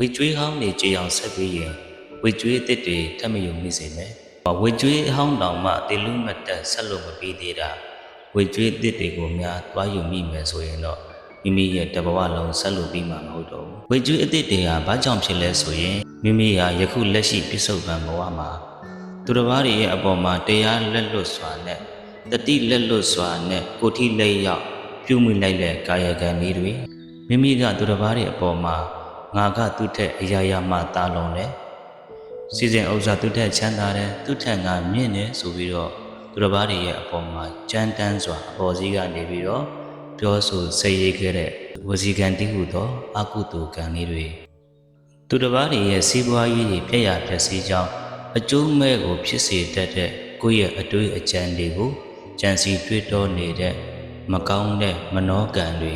ဝေကျွေးဟောင်းနေကြည်အောင်ဆက်ပြီးရင်ဝေကျွေးအစ်စ်တွေထပ်မယုံမိစေမယ်ဝေကျွေးဟောင်းတောင်မှတေလူမတ်တက်ဆက်လို့မပြီးသေးတာဝေကျွေးအစ်စ်တွေကိုများသွားယူမိမယ်ဆိုရင်တော့မိမိရဲ့တဘဝလုံးဆက်လို့ပြီးမှာမဟုတ်တော့ဘူးဝေကျွေးအစ်စ်တွေဟာဘာကြောင့်ဖြစ်လဲဆိုရင်မိမိဟာယခုလက်ရှိပြစ္ဆုတ်ပံဘဝမှာသူတစ်ပါးရဲ့အပေါ်မှာတရားလက်လွတ်စွာနဲ့တတိလက်လွတ်စွာနဲ့ကိုထိလက်ရောက်ပြုမိလိုက်တဲ့ကာယကံလေးတွေမိမိကသူတစ်ပါးရဲ့အပေါ်မှာငါကသူ့ထက်အရာရာမှတာလွန်တယ်စီစဉ်ဥစ္စာသူ့ထက်ချမ်းသာတယ်သူ့ထက်ငါမြင့်တယ်ဆိုပြီးတော့သူတစ်ပါးရဲ့အပေါ်မှာကြမ်းတမ်းစွာအပေါ်စီးကနေပြီးတော့ပြောဆိုစိတ်ရည်ခဲ့တဲ့ဝစီကံတိဟုသောအကုသိုလ်ကံလေးတွေသူတစ်ပါးရဲ့စီးပွားရေးပြည့်ရပြည့်စည်ကြောင်းအကျိုးမဲ့ကိုဖြစ်စေတတ်တဲ့ကိုယ့်ရဲ့အတွေးအကြံတွေကိုကြံစီတွေးတောနေတဲ့မကောင်းတဲ့မနောကံတွေ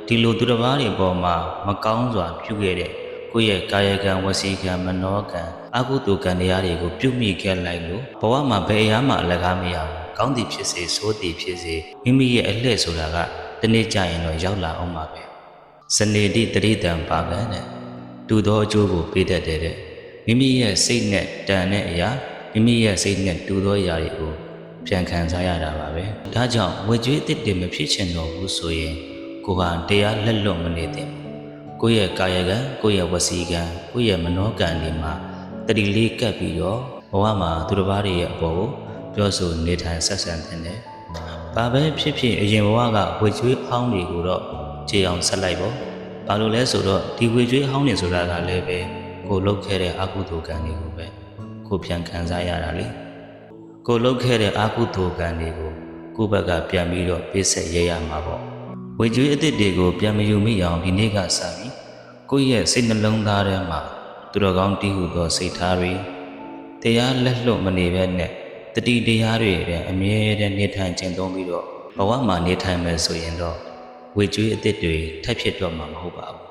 ဒီလိုသူတစ်ပါးတွေပေါ်မှာမကောင်းစွာပြုခဲ့တဲ့ကိုယ့်ရဲ့ကာယကံဝစီကံမနောကံအကုသိုလ်ကံတရားတွေကိုပြုမိခဲ့လိုက်လို့ဘဝမှာဘယ်အရာမှအလကားမရဘူးကောင်းသည်ဖြစ်စေဆိုးသည်ဖြစ်စေမိမိရဲ့အလှည့်ဆိုတာကတနေ့ကျရင်တော့ရောက်လာအောင်ပါပဲစနေတိတတိတံပါကံတဲ့တူသောအကျိုးကိုပေးတတ်တဲ့မိမိရဲ့စိတ်နဲ့တန်တဲ့အရာမိမိရဲ့စိတ်နဲ့တူသောအရာတွေကိုပြန်ခံစားရတာပါပဲဒါကြောင့်ဝေကျွေးအစ်တွေမဖြစ်ချင်တော့ဘူးဆိုရင်ကိုဟာတရားလက်လွတ်မနေသင့်ကိုယ့်ရဲ့ကာယကံကိုယ့်ရဲ့ဝစီကံကိုယ့်ရဲ့မနောကံတွေမှာတတိလေးကပ်ပြီးတော့ဘဝမှာသူတစ်ပါးရဲ့အပေါ်ကိုပြောဆိုနေထိုင်ဆက်ဆံတဲ့ဘာပဲဖြစ်ဖြစ်အရင်ဘဝကဝေကျွေးဟောင်းတွေကိုတော့ခြေအောင်ဆက်လိုက်ပေါ့ဘာလို့လဲဆိုတော့ဒီဝေကျွေးဟောင်းတွေဆိုတာကလည်းပဲကိုလှုပ်ခဲ့တဲ့အကုသိုလ်ကံတွေကိုပဲကိုပြန်ခံစားရတာလေကိုလှုပ်ခဲ့တဲ့အကုသိုလ်ကံတွေကိုကိုယ့်ဘက်ကပြန်ပြီးတော့ပေးဆက်ရရမှာပေါ့ဝေကျွေးအစ်စ်တွေကိုပြန်မယူမိအောင်ဒီနေ့ကစပြီးကိုယ့်ရဲ့စိတ်နှလုံးသားထဲမှာသူတော်ကောင်းတည်ဟုသောစိတ်ထားတွေတရားလက်လွတ်မနေဘဲနဲ့တတိတရားတွေနဲ့အမြဲတမ်းနေထိုင်ကျင့်သုံးပြီးတော့ဘဝမှာနေထိုင်မယ်ဆိုရင်တော့ဝေကျွေးအစ်စ်တွေထပ်ဖြစ်တော့မှာမဟုတ်ပါဘူး